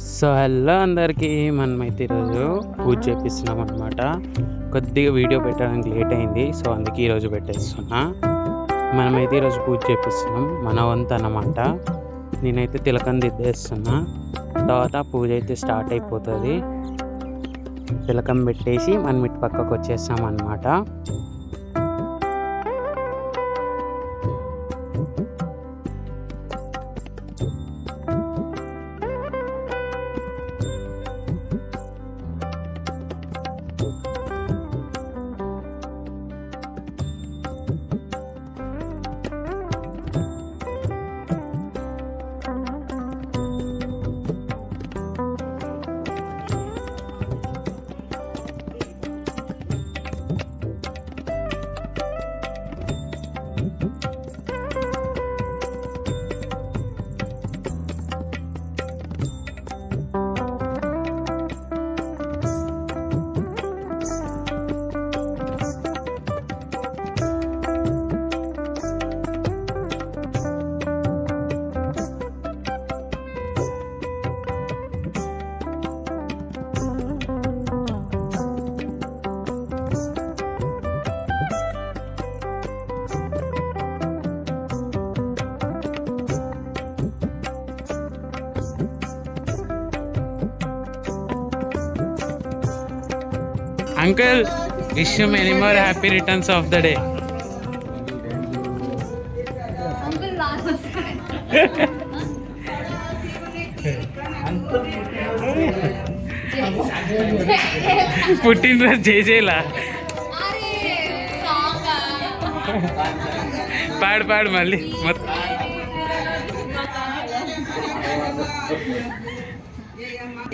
So hello అందరికీ, మనమైతే ఈరోజు పూజ చేపిస్తున్నాం అనమాట. కొద్దిగా వీడియో పెట్టడానికి లేట్ అయింది, సో అందుకే ఈరోజు పెట్టేస్తున్నా. మనమైతే ఈరోజు పూజ చేపిస్తున్నాం, మన వంతు అన్నమాట. నేనైతే తిలకం దిద్దేస్తున్నా, తర్వాత పూజ అయితే స్టార్ట్ అయిపోతుంది. తిలకం పెట్టేసి మనం ఇటు పక్కకు వచ్చేస్తాం అన్నమాట. Uncle, wish you many more happy returns of the day. Uncle పుట్టినరోజు చేసేలా పాడు పాడు మళ్ళీ మొత్తం.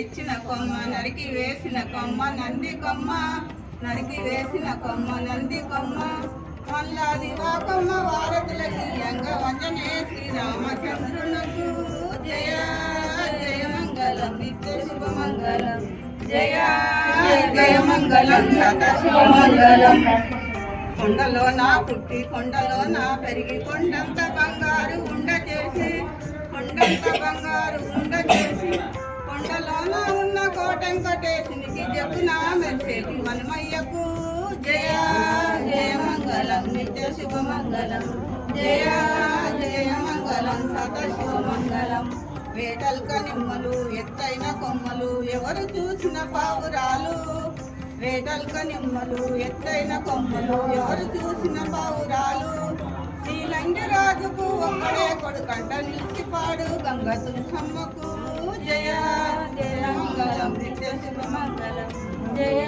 ఇచ్చిన కొమ్మ నరికి వేసిన కొమ్మ నంది కొమ్మ, నరికి వేసిన కొమ్మ నంది కొమ్మ, మల్లాది కొమ్మ వారతులకి అంగ వంజనే శ్రీరామచంద్రునకు జయ జయ మంగళం నిత్య శుభమంగళం, జయ జయ మంగళం సత శుభమంగళం. కొండలో నా పుట్టి కొండలో నా పెరిగి కొండంత బంగారు ఉండ చేసి, కొండంత బంగారు ఉండ చేసి, కొండలోన ఉన్న కోటెంకటేశునికి జపున మెరిసేటి హనుమయ్యకు జయ జయ మంగళం నిత్య శుభమంగళం, జయ జయ మంగళం సత శుభమంగళం. వేటల్క నిమ్మలు ఎత్తైన కొమ్మలు ఎవరు చూసిన పావురాలు, వేటల్క నిమ్మలు ఎత్తైన కొమ్మలు ఎవరు చూసిన పావురాలు, శ్రీలంగి రాజుకు ఒక్కడే కొడుకంట నిలిచిపాడు గంగ తులసమ్మకు జయ జయ మంగళం నిత్య శుభమంగళం, జయ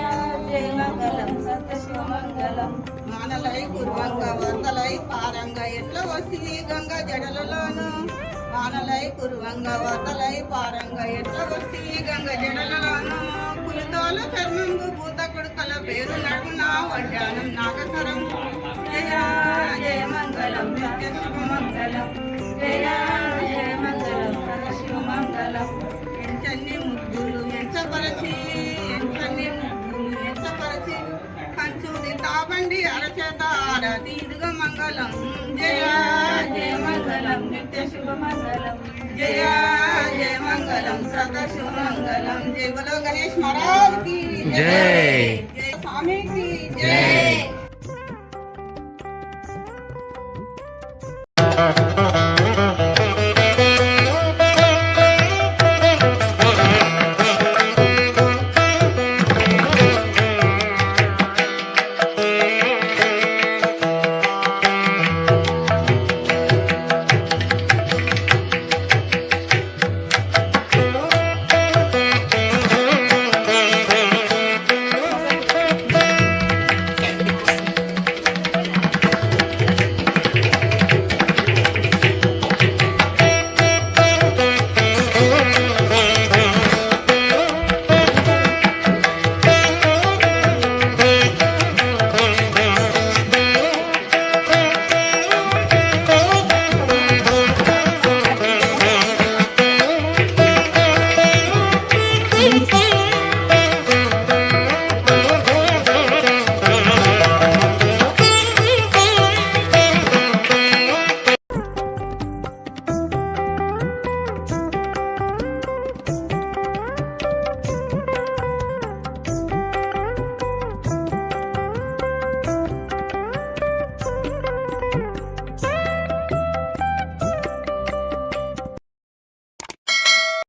జయ మంగళం సత్య శుభమంగళం. మానలై కుర్వంగ వరదలై పారంగ ఎట్ల వసి గంగ జడలలోను, మానలై కుర్వంగ వరదలై పారంగ ఎట్ల వసి గంగ జడలలోను, పులితోల చర్మంబు పూత కొడుకల పేరు నడున వడ్డానం నాగసరం జయ జయ మంగళం నిత్య శుభమంగళం, జయ జయ మంగళం సత్య శుభమంగళం. ఎంచన్ని ముద్దులు ఎంచపరచి, ఎంచన్ని ముద్దులు ఎంచపరచి, కంచుది తాబండి అరచేత ఆరతి ఇదుగ మంగళం, జయ జయ మంగళం నిత్య శుభమంగళం, జయ జయ మంగళం సదా శుభమంగళం. జయ బలో గణేష్ మహారాజ్ కి జయ.